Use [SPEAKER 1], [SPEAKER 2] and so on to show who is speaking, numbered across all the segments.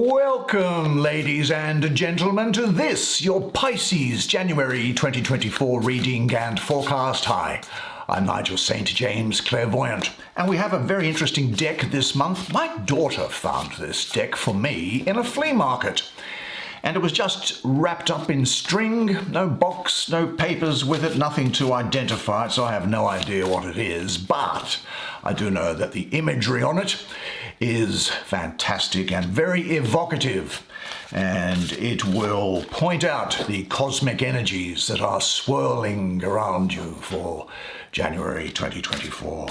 [SPEAKER 1] Welcome, ladies and gentlemen, to this, your Pisces January 2024 reading and forecast. Hi, I'm Nigel Saint James, clairvoyant, and we have a very interesting deck this month. My daughter found this deck for me in a flea market, and it was just wrapped up in string, no box, no papers with it, nothing to identify it, so I have no idea what it is, but I do know that the imagery on it is fantastic and very evocative, and it will point out the cosmic energies that are swirling around you for January 2024.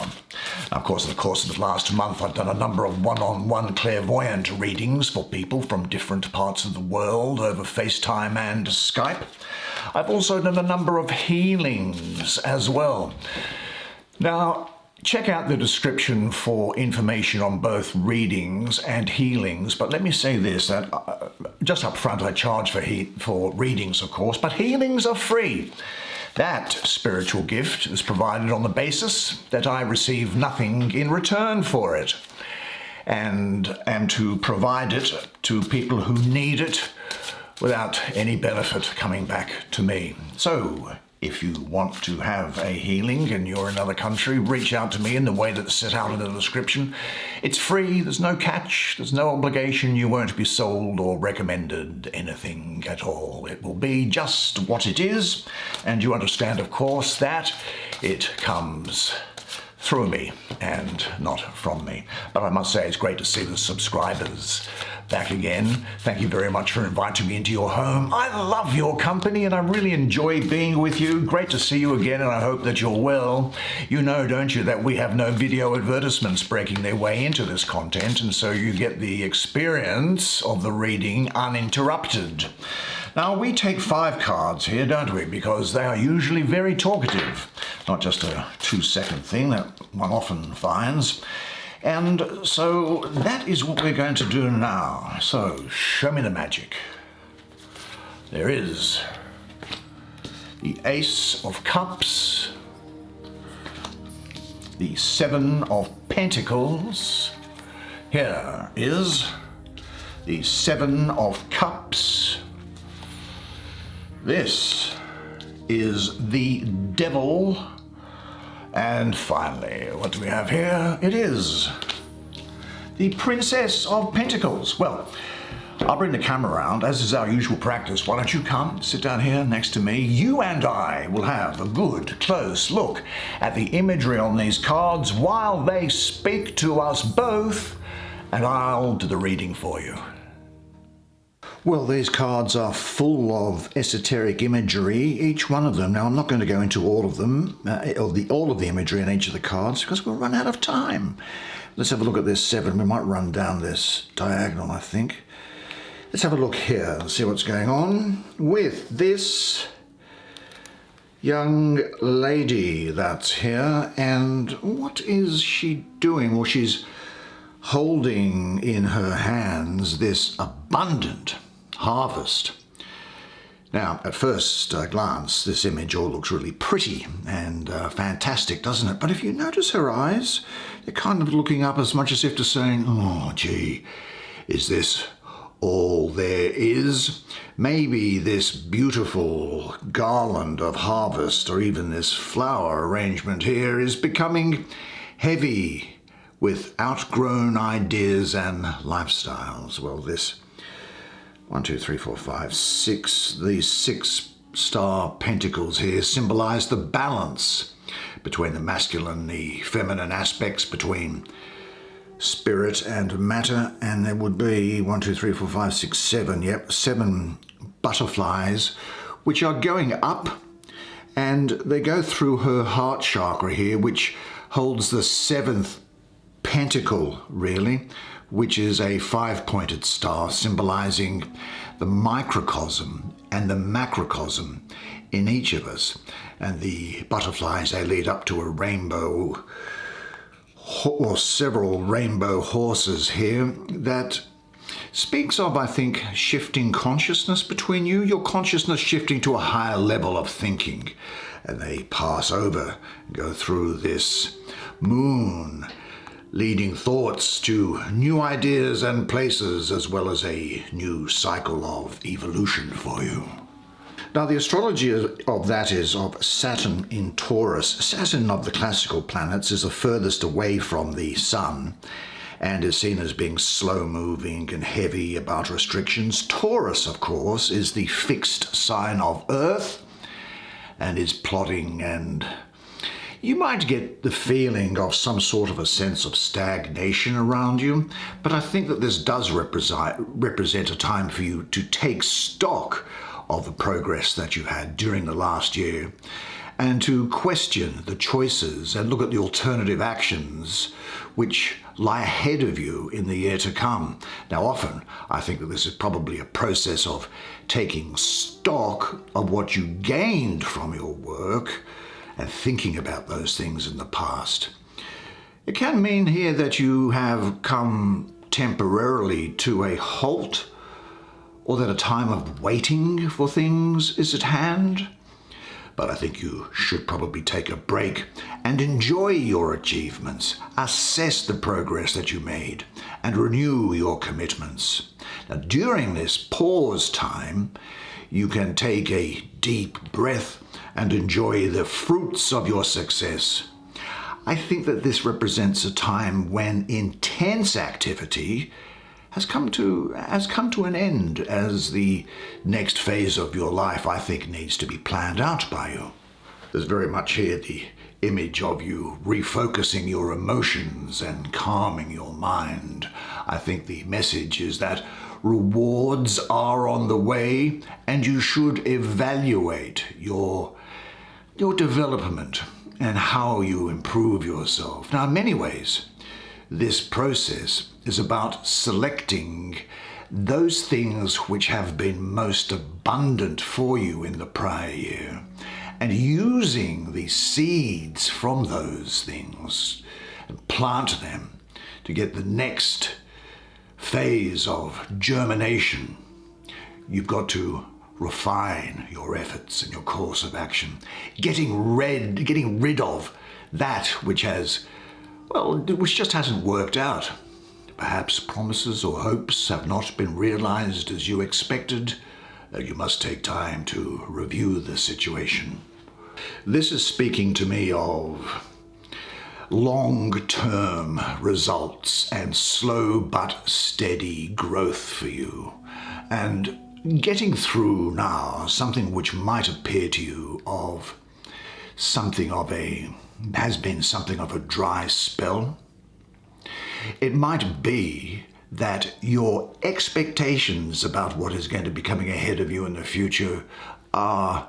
[SPEAKER 1] Of course, in the course of the last month, I've done a number of one-on-one clairvoyant readings for people from different parts of the world over FaceTime and Skype. I've also done a number of healings as well. Now, check out the description for information on both readings and healings, but let me say this, that just up front I charge for readings, of course, but healings are free. That spiritual gift is provided on the basis that I receive nothing in return for it, and am to provide it to people who need it without any benefit coming back to me. So, if you want to have a healing and you're in another country, reach out to me in the way that's set out in the description. It's free, there's no catch, there's no obligation, you won't be sold or recommended anything at all. It will be just what it is, and you understand, of course, that it comes through me and not from me. But I must say it's great to see the subscribers back again. Thank you very much for inviting me into your home. I love your company and I really enjoy being with you. Great to see you again, and I hope that you're well. You know, don't you, that we have no video advertisements breaking their way into this content, and so you get the experience of the reading uninterrupted. Now, we take 5 cards here, don't we? Because they are usually very talkative. Not just a 2-second thing that one often finds. And so that is what we're going to do now. So, show me the magic. There is the Ace of Cups, the 7 of Pentacles. Here is the 7 of Cups. This is the Devil. And finally, what do we have here? It is the Princess of Pentacles. Well, I'll bring the camera around, as is our usual practice. Why don't you come, sit down here next to me. You and I will have a good, close look at the imagery on these cards while they speak to us both, and I'll do the reading for you. Well, these cards are full of esoteric imagery, each one of them. Now, I'm not going to go into all of them, all of the imagery in each of the cards, because we'll run out of time. Let's have a look at this 7. We might run down this diagonal, I think. Let's have a look here and see what's going on with this young lady that's here. And what is she doing? Well, she's holding in her hands this abundant harvest. Now, at first glance, this image all looks really pretty and fantastic, doesn't it? But if you notice her eyes, they're kind of looking up as much as if to saying, oh, gee, is this all there is? Maybe this beautiful garland of harvest, or even this flower arrangement here, is becoming heavy with outgrown ideas and lifestyles. Well, this 1, 2, 3, 4, 5, 6, these 6 star pentacles here symbolize the balance between the masculine, the feminine aspects, between spirit and matter, and there would be 1, 2, 3, 4, 5, 6, 7, 7 butterflies which are going up, and they go through her heart chakra here, which holds the 7th pentacle, really, which is a 5-pointed star symbolizing the microcosm and the macrocosm in each of us. And the butterflies, they lead up to a rainbow, or several rainbow horses here, that speaks of, I think, shifting consciousness between you, your consciousness shifting to a higher level of thinking. And they pass over, go through this moon leading thoughts to new ideas and places, as well as a new cycle of evolution for you. Now, the astrology of that is of Saturn in Taurus. Saturn of the classical planets is the furthest away from the Sun and is seen as being slow-moving and heavy about restrictions. Taurus, of course, is the fixed sign of Earth and is plodding, and you might get the feeling of some sort of a sense of stagnation around you, but I think that this does represent a time for you to take stock of the progress that you had during the last year and to question the choices and look at the alternative actions which lie ahead of you in the year to come. Now, often I think that this is probably a process of taking stock of what you gained from your work and thinking about those things in the past. It can mean here that you have come temporarily to a halt, or that a time of waiting for things is at hand. But I think you should probably take a break and enjoy your achievements, assess the progress that you made, and renew your commitments. Now, during this pause time, you can take a deep breath and enjoy the fruits of your success. I think that this represents a time when intense activity has come to an end, as the next phase of your life, I think, needs to be planned out by you. There's very much here the image of you refocusing your emotions and calming your mind. I think the message is that rewards are on the way, and you should evaluate your development and how you improve yourself. Now, in many ways, this process is about selecting those things which have been most abundant for you in the prior year and using the seeds from those things and plant them to get the next phase of germination. You've got to refine your efforts and your course of action, getting rid of that which just hasn't worked out. Perhaps promises or hopes have not been realized as you expected. You must take time to review the situation. This is speaking to me of long-term results and slow but steady growth for you, and getting through now something which might appear to you of something of a dry spell. It might be that your expectations about what is going to be coming ahead of you in the future are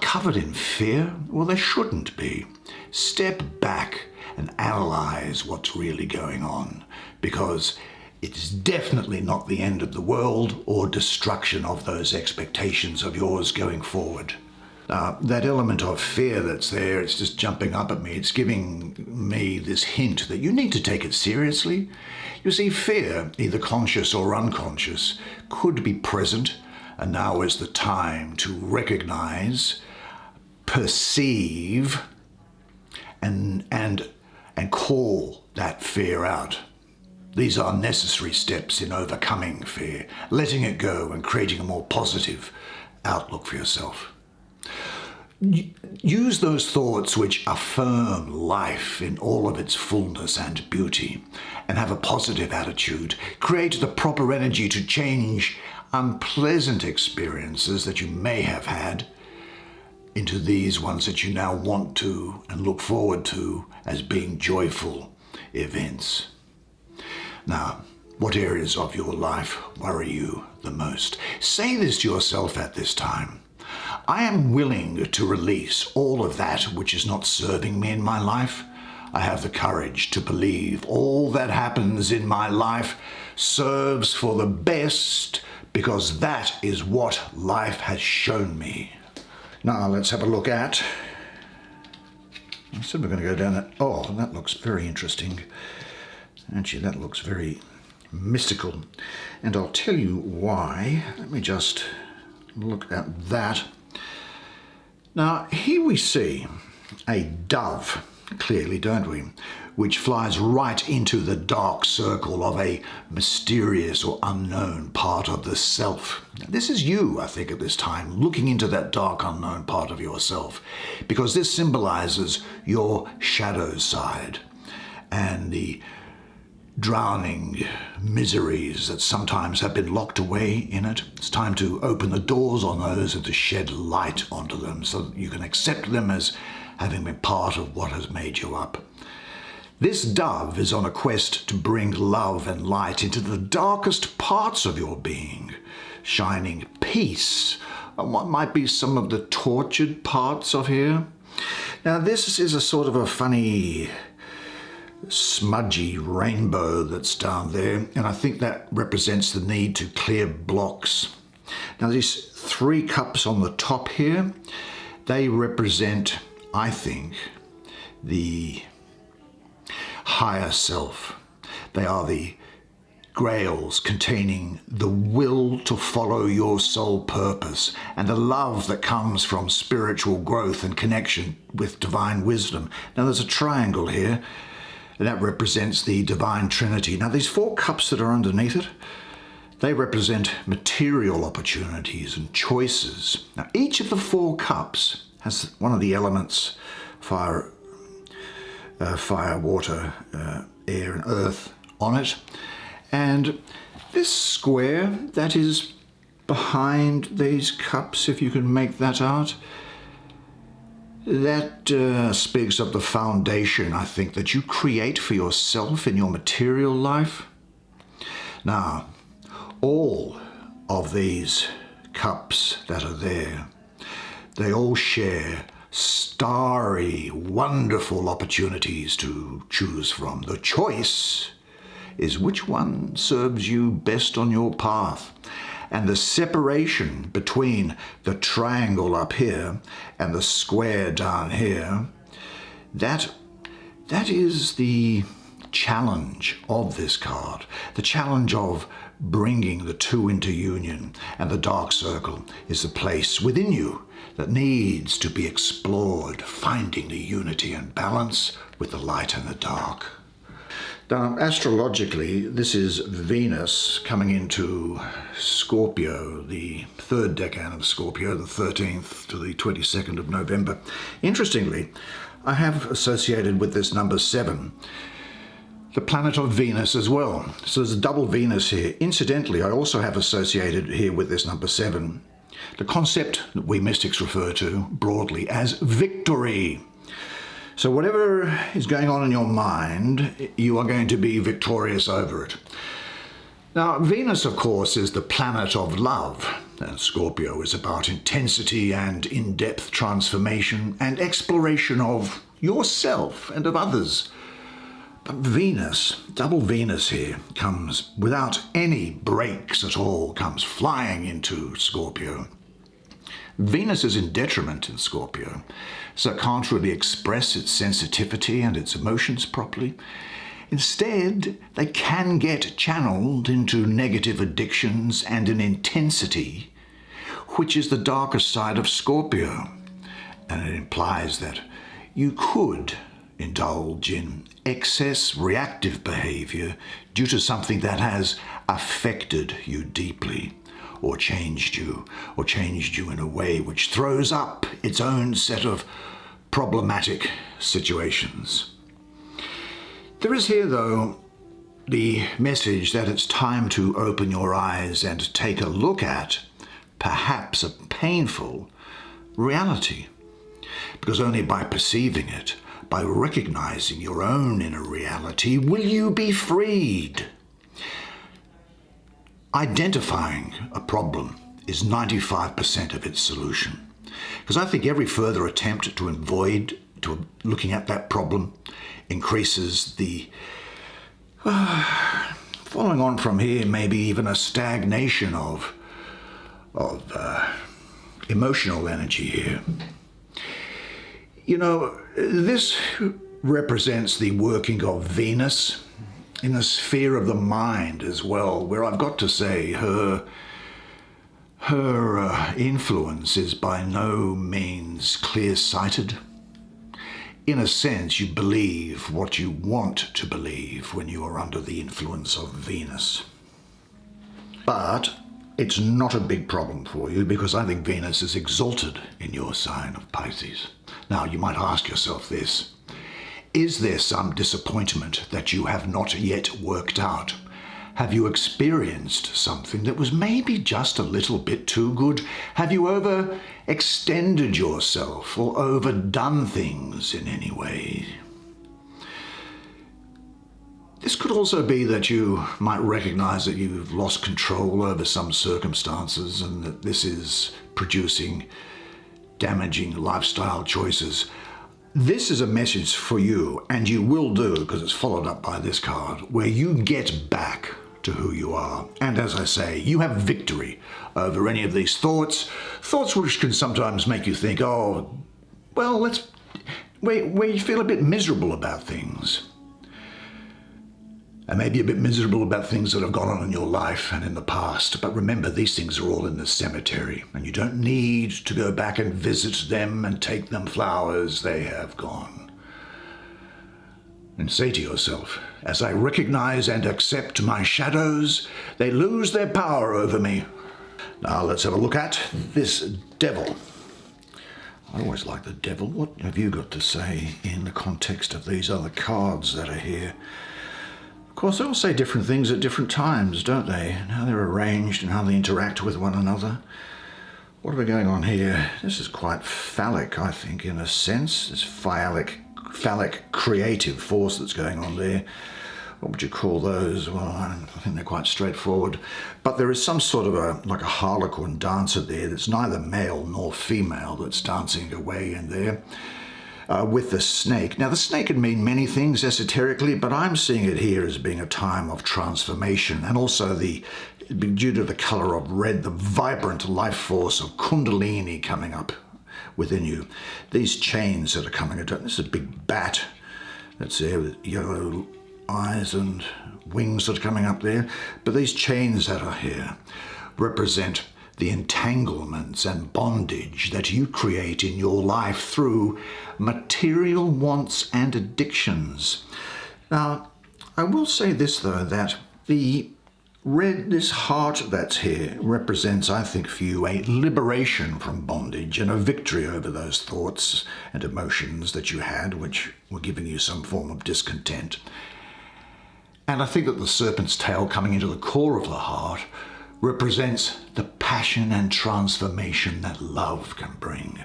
[SPEAKER 1] covered in fear. Well, they shouldn't be. Step back and analyze what's really going on, because it's definitely not the end of the world or destruction of those expectations of yours going forward. That element of fear that's there, it's just jumping up at me. It's giving me this hint that you need to take it seriously. You see, fear, either conscious or unconscious, could be present, and now is the time to recognize, perceive, and call that fear out. These are necessary steps in overcoming fear, letting it go and creating a more positive outlook for yourself. Use those thoughts which affirm life in all of its fullness and beauty, and have a positive attitude. Create the proper energy to change unpleasant experiences that you may have had into these ones that you now want to and look forward to as being joyful events. Now, what areas of your life worry you the most? Say this to yourself at this time. I am willing to release all of that which is not serving me in my life. I have the courage to believe all that happens in my life serves for the best, because that is what life has shown me. Now let's have a look at, I said we're going to go down that. Oh, that looks very interesting. Actually, that looks very mystical. And I'll tell you why. Let me just look at that. Now, here we see a dove clearly, don't we? Which flies right into the dark circle of a mysterious or unknown part of the self. This is you, I think, at this time, looking into that dark unknown part of yourself, because this symbolizes your shadow side and the drowning miseries that sometimes have been locked away in it. It's time to open the doors on those and to shed light onto them so that you can accept them as having been part of what has made you up. This dove is on a quest to bring love and light into the darkest parts of your being, shining peace on what might be some of the tortured parts of here. Now, this is a sort of a funny, smudgy rainbow that's down there, and I think that represents the need to clear blocks. Now, these 3 cups on the top here, they represent, I think, the higher self. They are the grails containing the will to follow your soul purpose and the love that comes from spiritual growth and connection with divine wisdom. Now, there's a triangle here, and that represents the divine trinity. Now, these 4 cups that are underneath it, they represent material opportunities and choices. Now, each of the 4 cups has one of the elements: fire, water, air and earth on it. And this square that is behind these cups, if you can make that out, that speaks of the foundation, I think, that you create for yourself in your material life. Now, all of these cups that are there, they all share starry, wonderful opportunities to choose from. The choice is which one serves you best on your path. And the separation between the triangle up here and the square down here, that is the challenge of this card, the challenge of bringing the 2 into union. And the dark circle is the place within you that needs to be explored, finding the unity and balance with the light and the dark. Now, astrologically, this is Venus coming into Scorpio, the 3rd decan of Scorpio, the 13th to the 22nd of November. Interestingly, I have associated with this number 7 the planet of Venus as well. So there's a double Venus here. Incidentally, I also have associated here with this number 7 the concept that we mystics refer to broadly as victory. So whatever is going on in your mind, you are going to be victorious over it. Now, Venus, of course, is the planet of love, and Scorpio is about intensity and in-depth transformation and exploration of yourself and of others. But Venus, double Venus here, comes without any breaks at all, comes flying into Scorpio. Venus is in detriment in Scorpio, so it can't really express its sensitivity and its emotions properly. Instead, they can get channeled into negative addictions and an intensity, which is the darker side of Scorpio. And it implies that you could indulge in excess reactive behavior due to something that has affected you deeply, or changed you in a way which throws up its own set of problematic situations. There is here, though, the message that it's time to open your eyes and take a look at perhaps a painful reality, because only by perceiving it, by recognizing your own inner reality, will you be freed. Identifying a problem is 95% of its solution. Because I think every further attempt to avoid looking at that problem increases the, following on from here, maybe even a stagnation of emotional energy here. You know, this represents the working of Venus in the sphere of the mind as well, where I've got to say her influence is by no means clear-sighted. in a sense, you believe what you want to believe when you are under the influence of Venus. But it's not a big problem for you because I think Venus is exalted in your sign of Pisces. Now, you might ask yourself this: is there some disappointment that you have not yet worked out? Have you experienced something that was maybe just a little bit too good? Have you overextended yourself or overdone things in any way? This could also be that you might recognize that you've lost control over some circumstances and that this is producing damaging lifestyle choices. This is a message for you, and you will do, because it's followed up by this card, where you get back to who you are. And as I say, you have victory over any of these thoughts which can sometimes make you think, oh, well, where you feel a bit miserable about things. And maybe a bit miserable about things that have gone on in your life and in the past. But remember, these things are all in the cemetery, and you don't need to go back and visit them and take them flowers. They have gone. And say to yourself, as I recognize and accept my shadows, they lose their power over me. Now let's have a look at this devil. I always like the devil. What have you got to say in the context of these other cards that are here? Of course, they all say different things at different times, don't they? And how they're arranged and how they interact with one another. What are we going on here? This is quite phallic, I think, in a sense. This phallic creative force that's going on there. What would you call those? Well, I think they're quite straightforward. But there is some sort of like a harlequin dancer there that's neither male nor female that's dancing away in there. With the snake. Now, the snake can mean many things esoterically, but I'm seeing it here as being a time of transformation, and also due to the color of red, the vibrant life force of Kundalini coming up within you. These chains that are coming, this is a big bat that's there with yellow eyes and wings that are coming up there, but these chains that are here represent the entanglements and bondage that you create in your life through material wants and addictions. Now, I will say this though, that this heart that's here represents, I think, for you a liberation from bondage and a victory over those thoughts and emotions that you had, which were giving you some form of discontent. And I think that the serpent's tail coming into the core of the heart represents the passion and transformation that love can bring.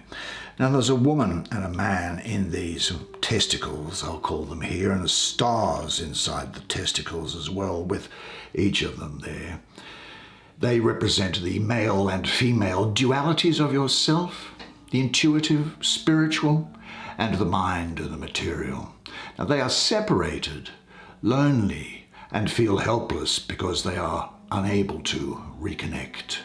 [SPEAKER 1] Now, there's a woman and a man in these testicles, I'll call them here, and there's stars inside the testicles as well, with each of them there. They represent the male and female dualities of yourself, the intuitive, spiritual, and the mind and the material. Now, they are separated, lonely, and feel helpless because they are unable to reconnect.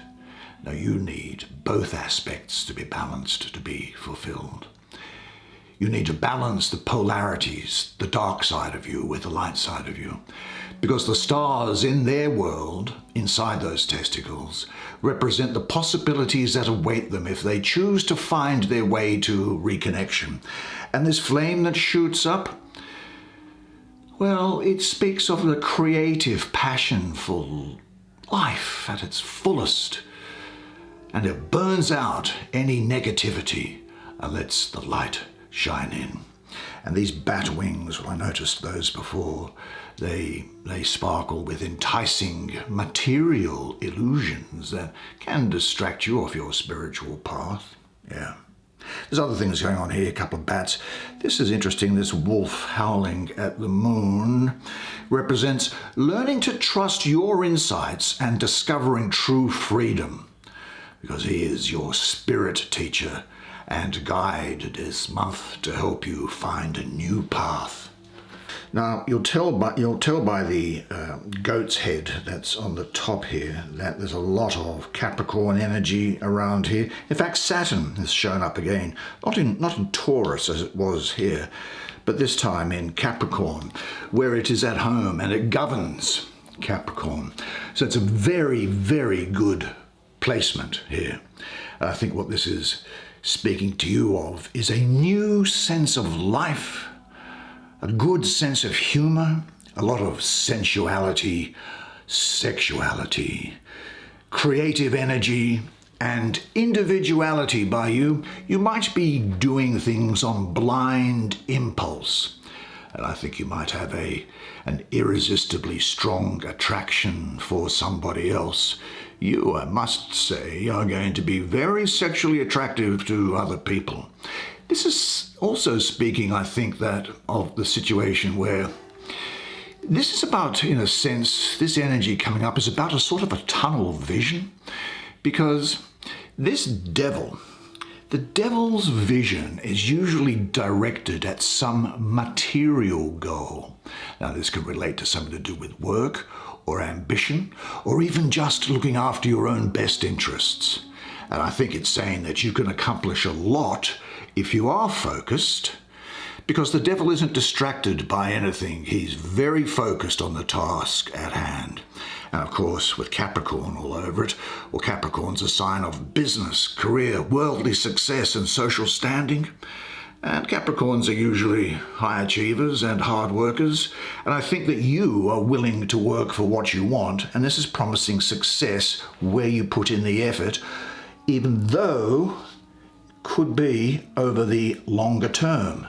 [SPEAKER 1] Now, you need both aspects to be balanced, to be fulfilled. You need to balance the polarities, the dark side of you with the light side of you, because the stars in their world, inside those testicles, represent the possibilities that await them if they choose to find their way to reconnection. And this flame that shoots up, well, it speaks of the creative passion for life at its fullest, and it burns out any negativity and lets the light shine in. And these bat wings, well, I noticed those before, they sparkle with enticing material illusions that can distract you off your spiritual path. Yeah. There's other things going on here, a couple of bats. This is interesting, this wolf howling at the moon represents learning to trust your insights and discovering true freedom, because he is your spirit teacher and guide this month to help you find a new path. Now, you'll tell by the goat's head that's on the top here that there's a lot of Capricorn energy around here. In fact, Saturn has shown up again, not in Taurus as it was here, but this time in Capricorn, where it is at home and it governs Capricorn. So it's a very, very good placement here. I think what this is speaking to you of is a new sense of life, a good sense of humor, a lot of sensuality, sexuality, creative energy, and individuality by you. You might be doing things on blind impulse. And I think you might have an irresistibly strong attraction for somebody else. You, I must say, are going to be very sexually attractive to other people. This is also speaking, I think, that of the situation where this is about, in a sense, this energy coming up is about a sort of a tunnel vision, because this devil, the devil's vision is usually directed at some material goal. Now, this could relate to something to do with work or ambition, or even just looking after your own best interests. And I think it's saying that you can accomplish a lot if you are focused, because the devil isn't distracted by anything. He's very focused on the task at hand. And of course, with Capricorn all over it, well, Capricorn's a sign of business, career, worldly success, and social standing. And Capricorns are usually high achievers and hard workers. And I think that you are willing to work for what you want. And this is promising success where you put in the effort, even though it could be over the longer term.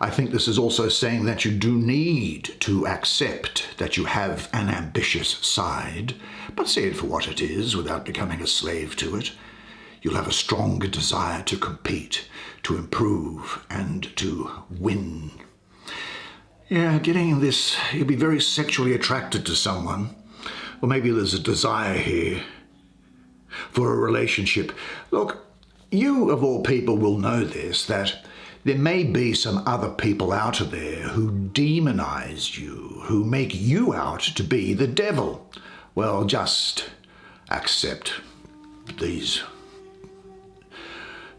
[SPEAKER 1] I think this is also saying that you do need to accept that you have an ambitious side, but see it for what it is without becoming a slave to it. You'll have a strong desire to compete, to improve, and to win. Yeah, getting this, you'll be very sexually attracted to someone, or maybe there's a desire here for a relationship. Look, you of all people will know this, that there may be some other people out there who demonize you, who make you out to be the devil. Well, just accept these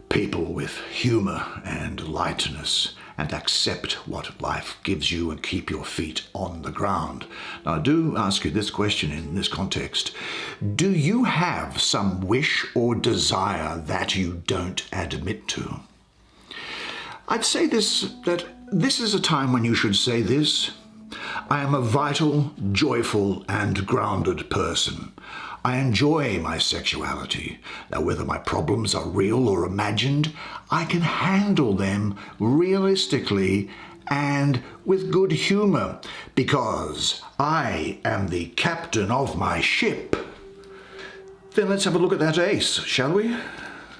[SPEAKER 1] people with humor and lightness, and accept what life gives you and keep your feet on the ground. Now, I do ask you this question in this context. Do you have some wish or desire that you don't admit to? I'd say this, that this is a time when you should say this. I am a vital, joyful, and grounded person. I enjoy my sexuality. Now, whether my problems are real or imagined, I can handle them realistically and with good humor, because I am the captain of my ship. Then let's have a look at that ace, shall we?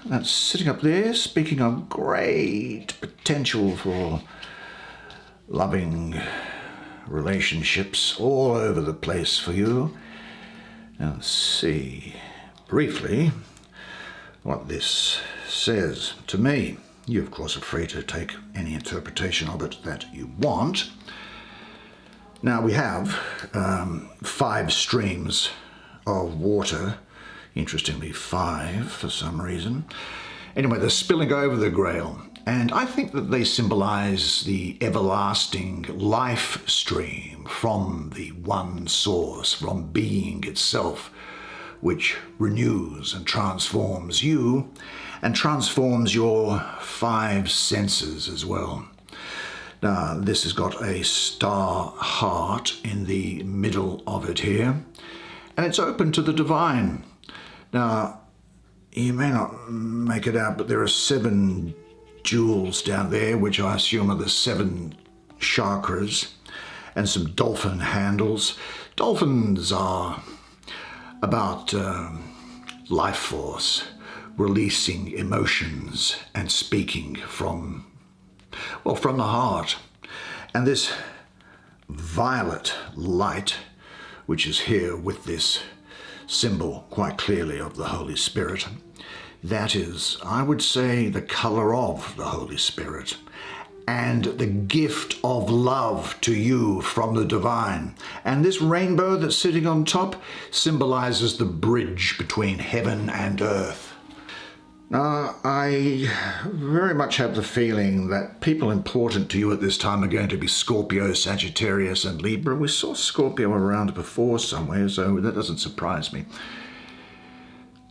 [SPEAKER 1] That's sitting up there, speaking of great potential for loving relationships all over the place for you. Now, let's see briefly what this says to me. You, of course, are free to take any interpretation of it that you want. Now, we have 5 streams of water. Interestingly, 5 for some reason. Anyway, they're spilling over the Grail, and I think that they symbolize the everlasting life stream from the one source, from being itself, which renews and transforms you and transforms your 5 senses as well. Now, this has got a star heart in the middle of it here, and it's open to the divine. Now, you may not make it out, but there are 7 jewels down there, which I assume are the 7 chakras, and some dolphin handles. Dolphins are about life force, releasing emotions and speaking from the heart. And this violet light, which is here with this symbol quite clearly of the Holy Spirit, that is, I would say, the color of the Holy Spirit and the gift of love to you from the divine. And this rainbow that's sitting on top symbolizes the bridge between heaven and earth. Now, I very much have the feeling that people important to you at this time are going to be Scorpio, Sagittarius, and Libra. We saw Scorpio around before somewhere, so that doesn't surprise me.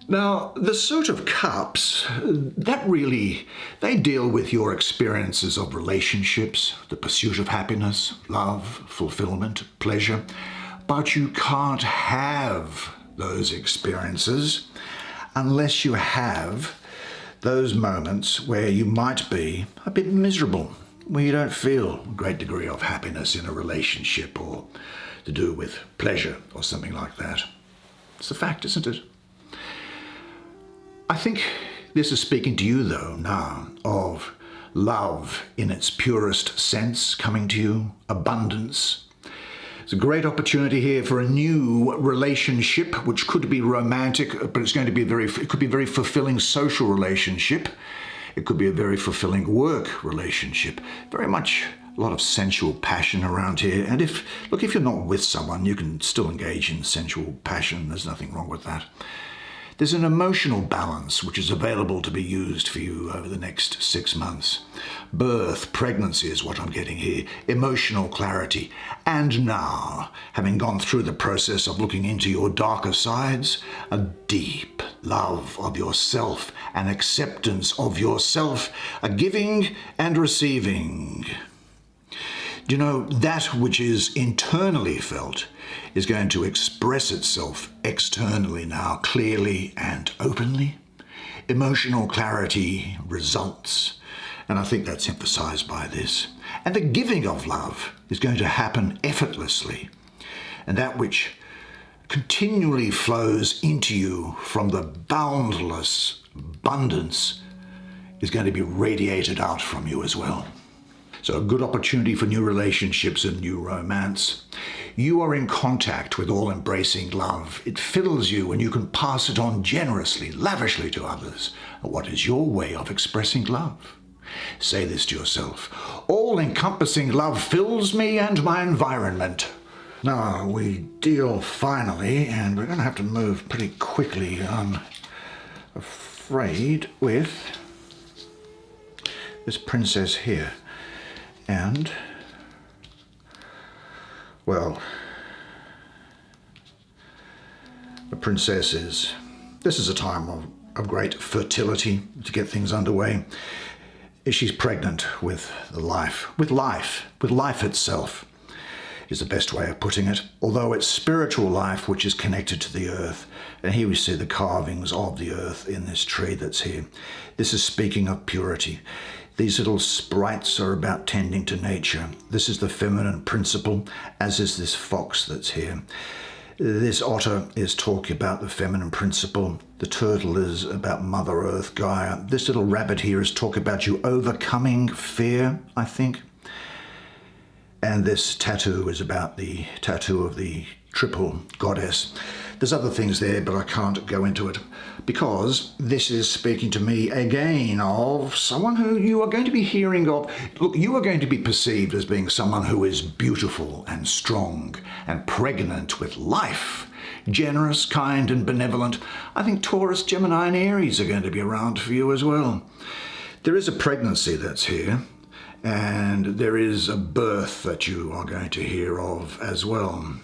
[SPEAKER 1] Now, the Suit of Cups, they deal with your experiences of relationships, the pursuit of happiness, love, fulfillment, pleasure. But you can't have those experiences unless you have those moments where you might be a bit miserable, where you don't feel a great degree of happiness in a relationship or to do with pleasure or something like that. It's a fact, isn't it? I think this is speaking to you, though, now, of love in its purest sense coming to you, abundance. It's a great opportunity here for a new relationship, which could be romantic, but it could be a very fulfilling social relationship. It could be a very fulfilling work relationship. Very much a lot of sensual passion around here. And if you're not with someone, you can still engage in sensual passion. There's nothing wrong with that. There's an emotional balance which is available to be used for you over the next 6 months. Birth, pregnancy is what I'm getting here. Emotional clarity. And now, having gone through the process of looking into your darker sides, a deep love of yourself, an acceptance of yourself, a giving and receiving. Do you know, that which is internally felt is going to express itself externally now, clearly and openly. Emotional clarity results, and I think that's emphasized by this. And the giving of love is going to happen effortlessly, and that which continually flows into you from the boundless abundance is going to be radiated out from you as well. So a good opportunity for new relationships and new romance. You are in contact with all-embracing love. It fills you and you can pass it on generously, lavishly to others. What is your way of expressing love? Say this to yourself. All-encompassing love fills me and my environment. Now we deal finally, and we're going to have to move pretty quickly, I'm afraid, with this princess here. And, well, the princess this is a time of great fertility to get things underway. She's pregnant with life itself is the best way of putting it. Although it's spiritual life which is connected to the earth. And here we see the carvings of the earth in this tree that's here. This is speaking of purity. These little sprites are about tending to nature. This is the feminine principle, as is this fox that's here. This otter is talking about the feminine principle. The turtle is about Mother Earth, Gaia. This little rabbit here is talking about you overcoming fear, I think. And this tattoo is about the tattoo of the triple goddess. There's other things there, but I can't go into it because this is speaking to me again of someone who you are going to be hearing of. Look, you are going to be perceived as being someone who is beautiful and strong and pregnant with life, generous, kind and benevolent. I think Taurus, Gemini and Aries are going to be around for you as well. There is a pregnancy that's here, and there is a birth that you are going to hear of as well.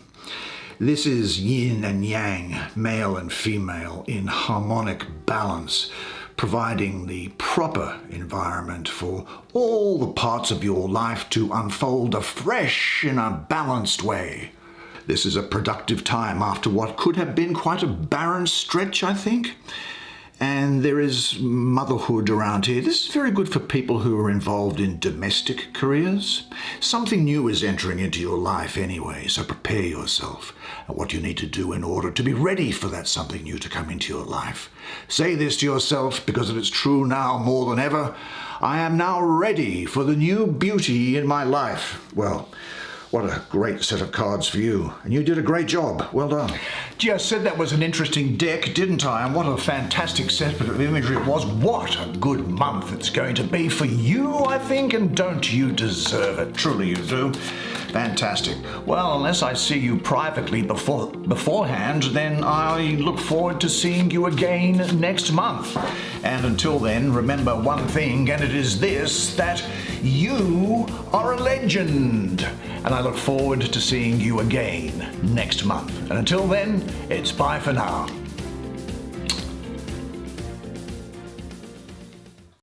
[SPEAKER 1] This is yin and yang, male and female, in harmonic balance, providing the proper environment for all the parts of your life to unfold afresh in a balanced way. This is a productive time after what could have been quite a barren stretch, I think. And there is motherhood around here. This is very good for people who are involved in domestic careers. Something new is entering into your life anyway, so prepare yourself and what you need to do in order to be ready for that something new to come into your life. Say this to yourself because it is true now more than ever. I am now ready for the new beauty in my life. Well, what a great set of cards for you. And you did a great job. Well done.
[SPEAKER 2] Gee, I said that was an interesting deck, didn't I? And what a fantastic set of imagery it was. What a good month it's going to be for you, I think. And don't you deserve it? Truly you do. Fantastic. Well, unless I see you privately beforehand, then I look forward to seeing you again next month. And until then, remember one thing, and it is this, that you are a legend. And I look forward to seeing you again next month. And until then, it's bye for now.